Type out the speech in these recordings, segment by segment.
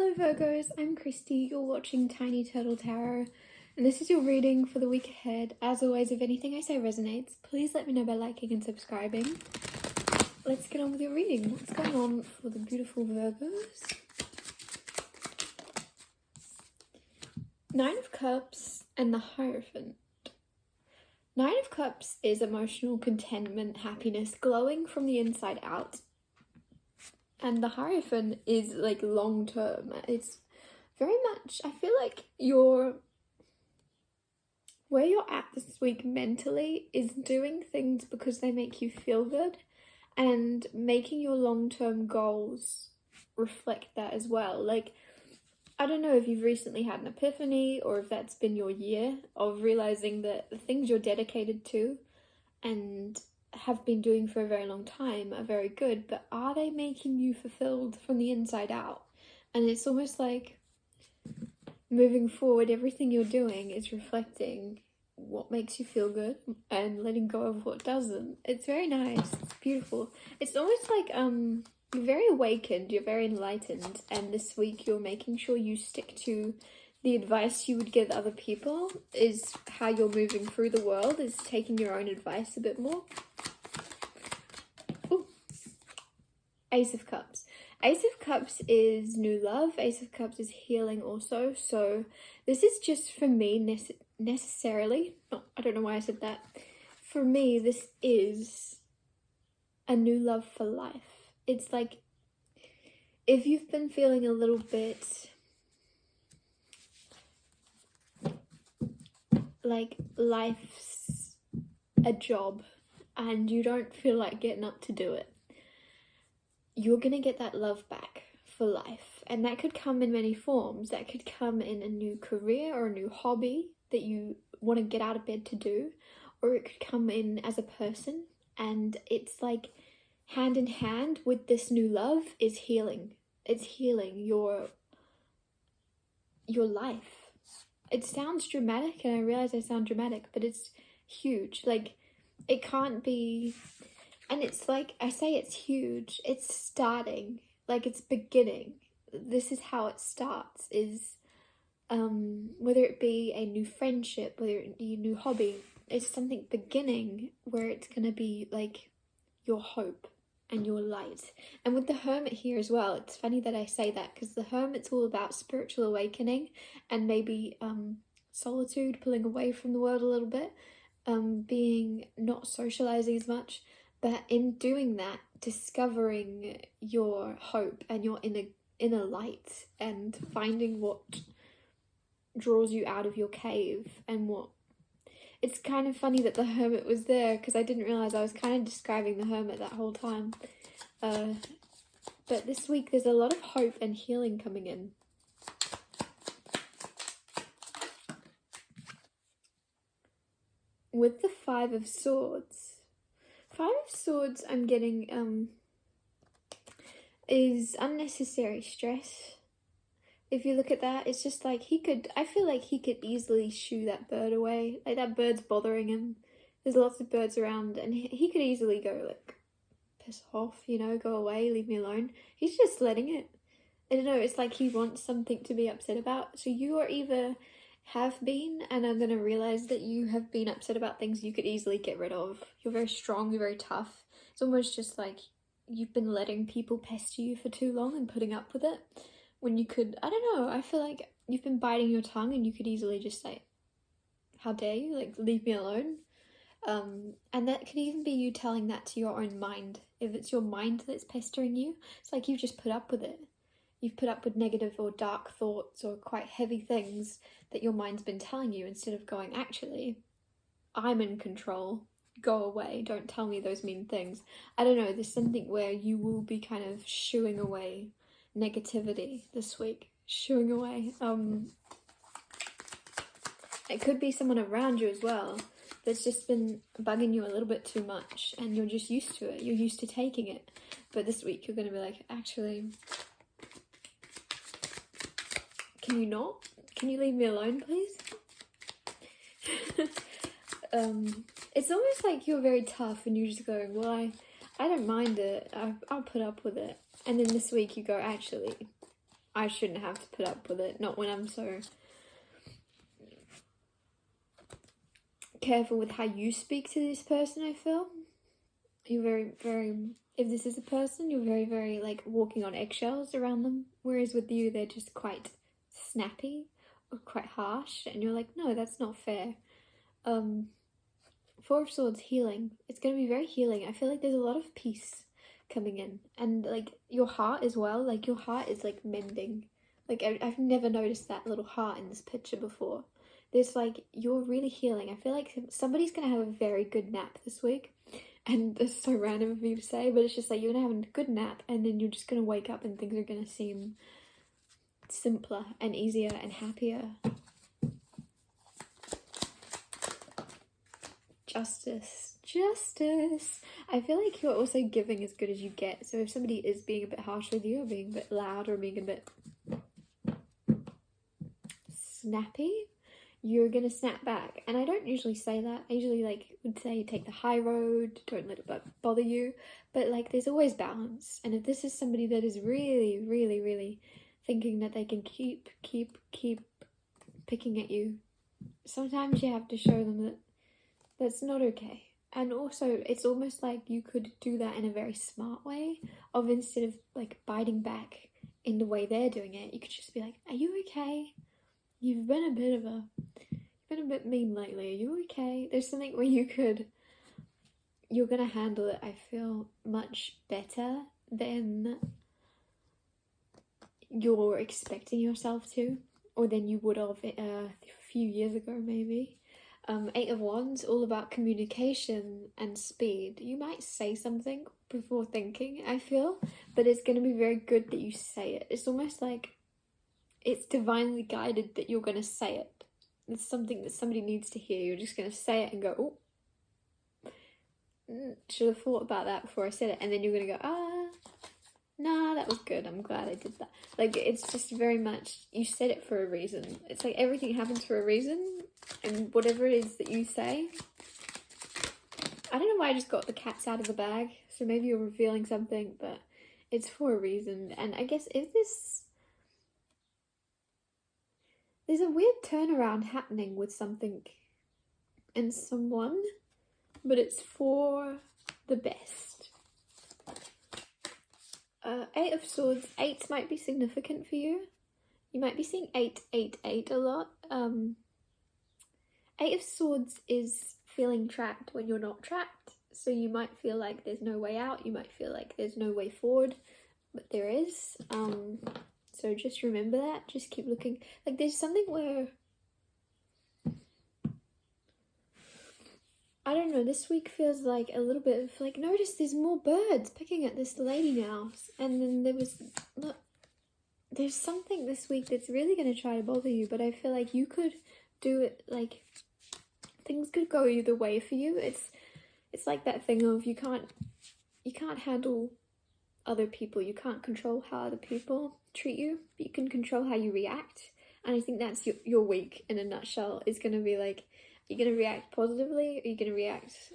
Hello Virgos, I'm Christy, you're watching Tiny Turtle Tarot, and this is your reading for the week ahead. As always, if anything I say resonates, please let me know by liking and subscribing. Let's get on with your reading. What's going on for the beautiful Virgos? Nine of Cups and the Hierophant. Nine of Cups is emotional contentment, happiness, glowing from the inside out. And the Hierophant is like long term. It's very much, I feel like where you're at this week mentally is doing things because they make you feel good and making your long-term goals reflect that as well. Like, I don't know if you've recently had an epiphany or if that's been your year of realizing that the things you're dedicated to and have been doing for a very long time are very good, but are they making you fulfilled from the inside out? And it's almost like moving forward, everything you're doing is reflecting what makes you feel good and letting go of what doesn't. It's very nice. It's beautiful. It's almost like you're very awakened, you're very enlightened, and this week you're making sure you stick to the advice you would give other people. Is how you're moving through the world, is taking your own advice a bit more. Ooh. Ace of Cups. Ace of Cups is new love. Ace of Cups is healing also. So this is just for me necessarily. Oh, I don't know why I said that. For me, this is a new love for life. It's like if you've been feeling a little bit like life's a job and you don't feel like getting up to do it, you're gonna get that love back for life. And that could come in many forms. That could come in a new career or a new hobby that you want to get out of bed to do, or it could come in as a person, and it's like hand in hand with this new love is healing. It's healing your life. It sounds dramatic, and I realize I sound dramatic, but it's huge. Like, it can't be, and it's like, I say it's huge, it's starting, like it's beginning. This is how it starts, is whether it be a new friendship, whether it be a new hobby, it's something beginning where it's gonna be like your hope and your light. And with the Hermit here as well, it's funny that I say that, because the Hermit's all about spiritual awakening and maybe solitude, pulling away from the world a little bit, being not socializing as much, but in doing that, discovering your hope and your inner light and finding what draws you out of your cave. And what, it's kind of funny that the Hermit was there, because I didn't realize I was kind of describing the Hermit that whole time. But this week there's a lot of hope and healing coming in. With the Five of Swords. Five of Swords I'm getting is unnecessary stress. If you look at that, it's just like I feel like he could easily shoo that bird away. Like, that bird's bothering him. There's lots of birds around, and he could easily go like, piss off, you know, go away, leave me alone. He's just letting it. I don't know, it's like he wants something to be upset about. So you are either have been and are going to realize that you have been upset about things you could easily get rid of. You're very strong, you're very tough. It's almost just like you've been letting people pester you for too long and putting up with it, when you could, I don't know, I feel like you've been biting your tongue and you could easily just say, how dare you, like, leave me alone. And that could even be you telling that to your own mind. If it's your mind that's pestering you, it's like you've just put up with it. You've put up with negative or dark thoughts or quite heavy things that your mind's been telling you, instead of going, actually, I'm in control. Go away. Don't tell me those mean things. I don't know, there's something where you will be kind of shooing away negativity this week. Shooing away. It could be someone around you as well that's just been bugging you a little bit too much, and you're just used to it. You're used to taking it. But this week you're going to be like, actually, can you not? Can you leave me alone, please? It's almost like you're very tough and you're just going, well, I don't mind it. I'll put up with it. And then this week you go, actually, I shouldn't have to put up with it. Not when I'm so careful with how you speak to this person, I feel. You're very, very, if this is a person, you're very, very, like, walking on eggshells around them. Whereas with you, they're just quite snappy or quite harsh. And you're like, no, that's not fair. Four of Swords, healing. It's going to be very healing. I feel like there's a lot of peace coming in. And, like, your heart as well. Like, your heart is, like, mending. Like, I've never noticed that little heart in this picture before. There's, like, you're really healing. I feel like somebody's going to have a very good nap this week. And that's so random of me to say, but it's just like you're going to have a good nap and then you're just going to wake up and things are going to seem simpler and easier and happier. Justice. Justice. I feel like you're also giving as good as you get. So if somebody is being a bit harsh with you or being a bit loud or being a bit snappy, you're gonna snap back. And I don't usually say that. I usually would say take the high road, don't let it bother you. But like there's always balance. And if this is somebody that is really, really, really thinking that they can keep picking at you, sometimes you have to show them that that's not okay. And also it's almost like you could do that in a very smart way of instead of like biting back in the way they're doing it, you could just be like, are you okay? You've been a bit mean lately. Are you okay? There's something where you're gonna handle it, I feel, much better than you're expecting yourself to, or than you would have a few years ago, maybe. 8 of Wands, all about communication and speed. You might say something before thinking, I feel, but it's gonna be very good that you say it. It's almost like it's divinely guided that you're going to say it. It's something that somebody needs to hear. You're just going to say it and go, oh, should have thought about that before I said it. And then you're going to go, nah, that was good. I'm glad I did that. Like, it's just very much, you said it for a reason. It's like everything happens for a reason. And whatever it is that you say, I don't know why I just got the cats out of the bag. So maybe you're revealing something, but it's for a reason. And I guess if there's a weird turnaround happening with something and someone, but it's for the best. 8 of Swords, 8 might be significant for you. You might be seeing 8 a lot. 8 of Swords is feeling trapped when you're not trapped. So you might feel like there's no way out. You might feel like there's no way forward, but there is. So just remember that, just keep looking. Like there's something where, I don't know, this week feels like a little bit of like, notice there's more birds picking at this lady now. And then there's something this week that's really going to try to bother you, but I feel like you could do it, like things could go either way for you. It's like that thing of you can't handle other people, you can't control how other people treat you, but you can control how you react. And I think that's your week in a nutshell, is going to be like, are you going to react positively? Are you going to react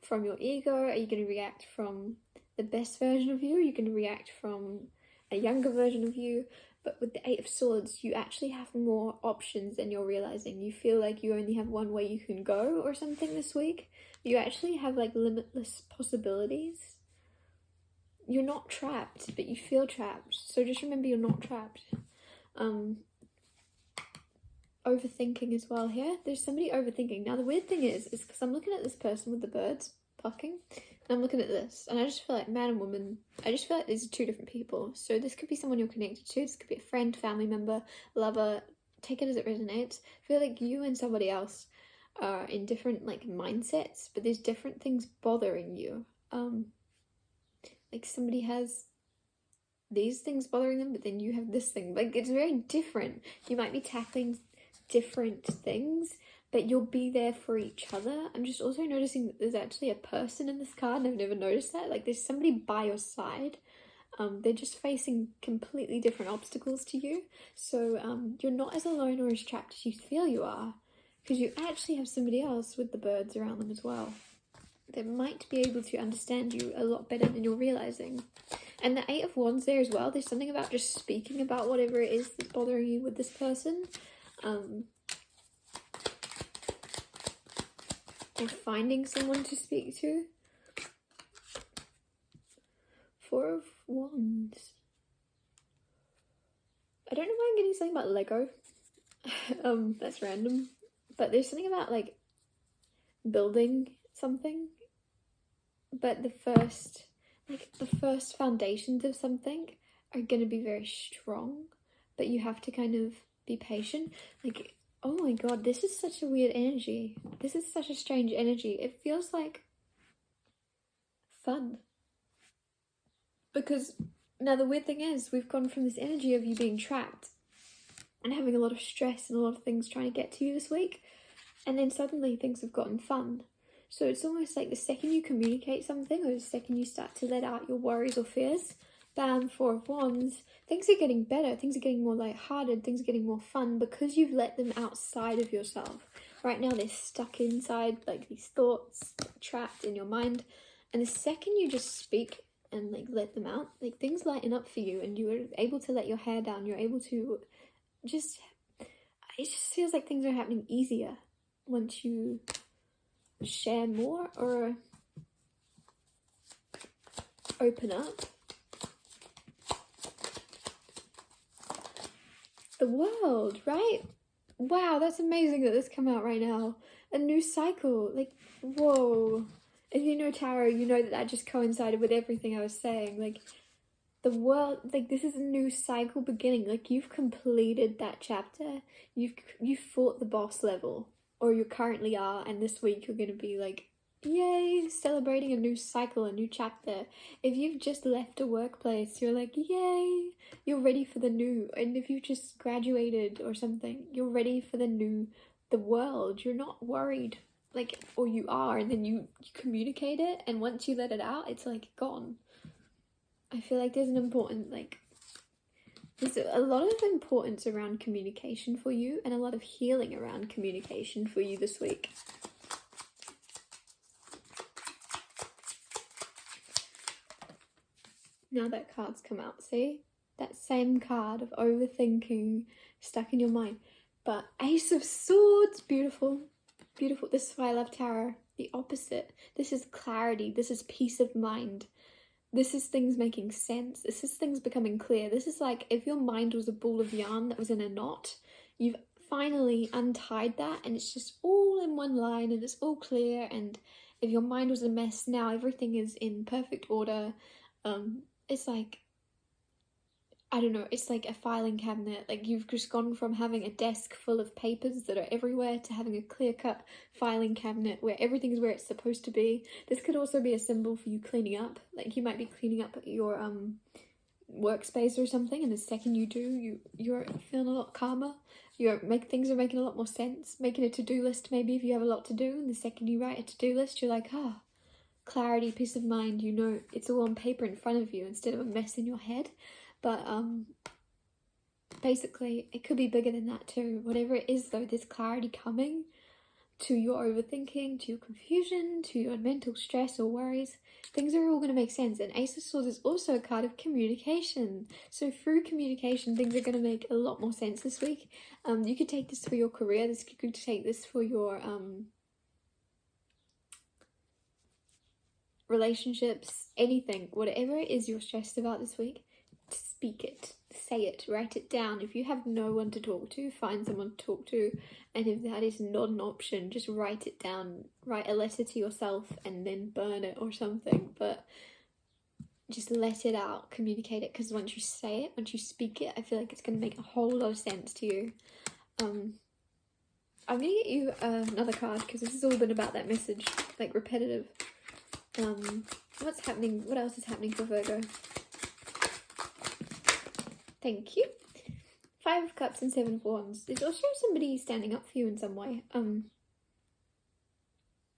from your ego? Are you going to react from the best version of you? Are you going to react from a younger version of you? But with the 8 of Swords, you actually have more options than you're realizing. You feel like you only have one way you can go or something this week. You actually have like limitless possibilities. You're not trapped, but you feel trapped. So just remember you're not trapped. Overthinking as well here. There's somebody overthinking. Now the weird thing is because I'm looking at this person with the birds plucking, and I'm looking at this, and I just feel like man and woman, I just feel like these are 2 different people. So this could be someone you're connected to. This could be a friend, family member, lover. Take it as it resonates. I feel like you and somebody else are in different like mindsets, but there's different things bothering you. Like somebody has these things bothering them, but then you have this thing. Like it's very different. You might be tackling different things, but you'll be there for each other. I'm just also noticing that there's actually a person in this card, and I've never noticed that. Like there's somebody by your side. They're just facing completely different obstacles to you. So you're not as alone or as trapped as you feel you are, because you actually have somebody else with the birds around them as well that might be able to understand you a lot better than you're realizing. And the Eight of Wands there as well. There's something about just speaking about whatever it is that's bothering you with this person. And finding someone to speak to. Four of Wands. I don't know why I'm getting something about Lego. That's random. But there's something about like building something. But the first foundations of something are gonna be very strong. But you have to kind of be patient. Like, oh my god, this is such a weird energy. This is such a strange energy. It feels like fun. Because now the weird thing is, we've gone from this energy of you being trapped and having a lot of stress and a lot of things trying to get to you this week, and then suddenly things have gotten fun. So it's almost like the second you communicate something, or the second you start to let out your worries or fears, bam, Four of Wands, things are getting better, things are getting more lighthearted, things are getting more fun because you've let them outside of yourself. Right now they're stuck inside, like these thoughts trapped in your mind, and the second you just speak and like let them out, like things lighten up for you, and you're able to let your hair down, you're able to it just feels like things are happening easier once you share more or open up. The World, right? Wow, that's amazing that this come out right now. A new cycle, like, whoa. If you know tarot, you know that just coincided with everything I was saying. Like, the world, like, this is a new cycle beginning. Like, you've completed that chapter. You've fought the boss level, or you currently are, and this week you're gonna be like, yay, celebrating a new cycle, a new chapter. If you've just left a workplace, you're like, yay, you're ready for the new. And if you've just graduated or something, you're ready for the world. You're not worried, like, or you are, and then you communicate it, and once you let it out, it's like gone. I feel like there's a lot of importance around communication for you, and a lot of healing around communication for you this week. Now that card's come out, see? That same card of overthinking stuck in your mind. But Ace of Swords, beautiful. Beautiful. This is why I love tarot. The opposite. This is clarity. This is peace of mind. This is things making sense. This is things becoming clear. This is like if your mind was a ball of yarn that was in a knot, you've finally untied that and it's just all in one line and it's all clear. And if your mind was a mess, now everything is in perfect order. It's like, I don't know, it's like a filing cabinet. Like you've just gone from having a desk full of papers that are everywhere to having a clear-cut filing cabinet where everything's where it's supposed to be. This could also be a symbol for you cleaning up. Like you might be cleaning up your workspace or something, and the second you do, you're feeling a lot calmer. Things are making a lot more sense. Making a to-do list maybe if you have a lot to do, and the second you write a to-do list, you're like, clarity, peace of mind, you know, it's all on paper in front of you instead of a mess in your head. But basically it could be bigger than that too. Whatever it is though, there's clarity coming to your overthinking, to your confusion, to your mental stress or worries. Things are all going to make sense. And Ace of Swords is also a card of communication. So through communication, things are going to make a lot more sense this week. You could take this for your career. You could take this for your relationships, anything, whatever it is you're stressed about this week, speak it, say it, write it down. If you have no one to talk to, find someone to talk to, and if that is not an option, just write it down, write a letter to yourself and then burn it or something, but just let it out, communicate it, because once you say it, once you speak it, I feel like it's going to make a whole lot of sense to you. I'm going to get you another card, because this has all been about that message, like repetitive. What's happening? What else is happening for Virgo? Thank you. Five of Cups and Seven of Wands. There's also somebody standing up for you in some way.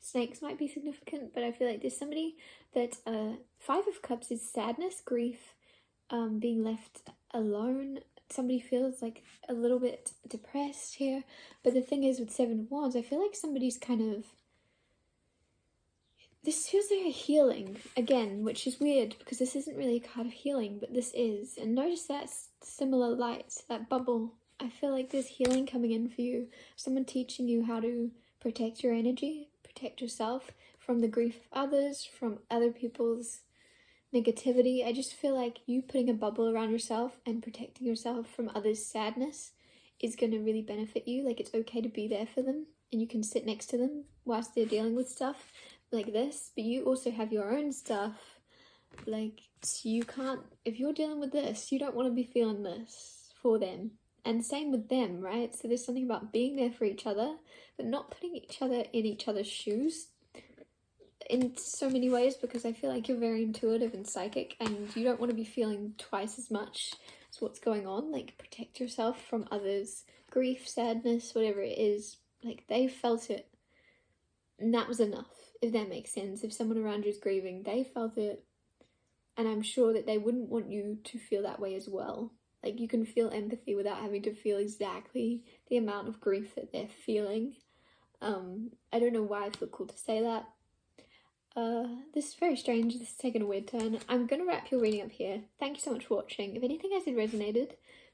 Snakes might be significant, but I feel like there's somebody that Five of Cups is sadness, grief, being left alone. Somebody feels like a little bit depressed here. But the thing is with Seven of Wands, I feel like somebody's kind of this feels like a healing, again, which is weird because this isn't really a card of healing, but this is. And notice that similar light, that bubble. I feel like there's healing coming in for you. Someone teaching you how to protect your energy, protect yourself from the grief of others, from other people's negativity. I just feel like you putting a bubble around yourself and protecting yourself from others' sadness is going to really benefit you. Like, it's okay to be there for them and you can sit next to them whilst they're dealing with stuff like this, but you also have your own stuff. Like, so you can't, if you're dealing with this, you don't want to be feeling this for them. And same with them, right? So there's something about being there for each other, but not putting each other in each other's shoes in so many ways, because I feel like you're very intuitive and psychic and you don't want to be feeling twice as much as what's going on. Like, protect yourself from others' grief, sadness, whatever it is. Like, they felt it and that was enough, if that makes sense. If someone around you is grieving, they felt it, and I'm sure that they wouldn't want you to feel that way as well. Like, you can feel empathy without having to feel exactly the amount of grief that they're feeling. I don't know why I feel cool to say that. This is very strange. This is taking a weird turn. I'm gonna wrap your reading up here. Thank you so much for watching. If anything I said resonated,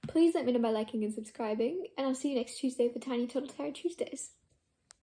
please let me know by liking and subscribing, and I'll see you next Tuesday for Tiny Total Tarot Tuesdays.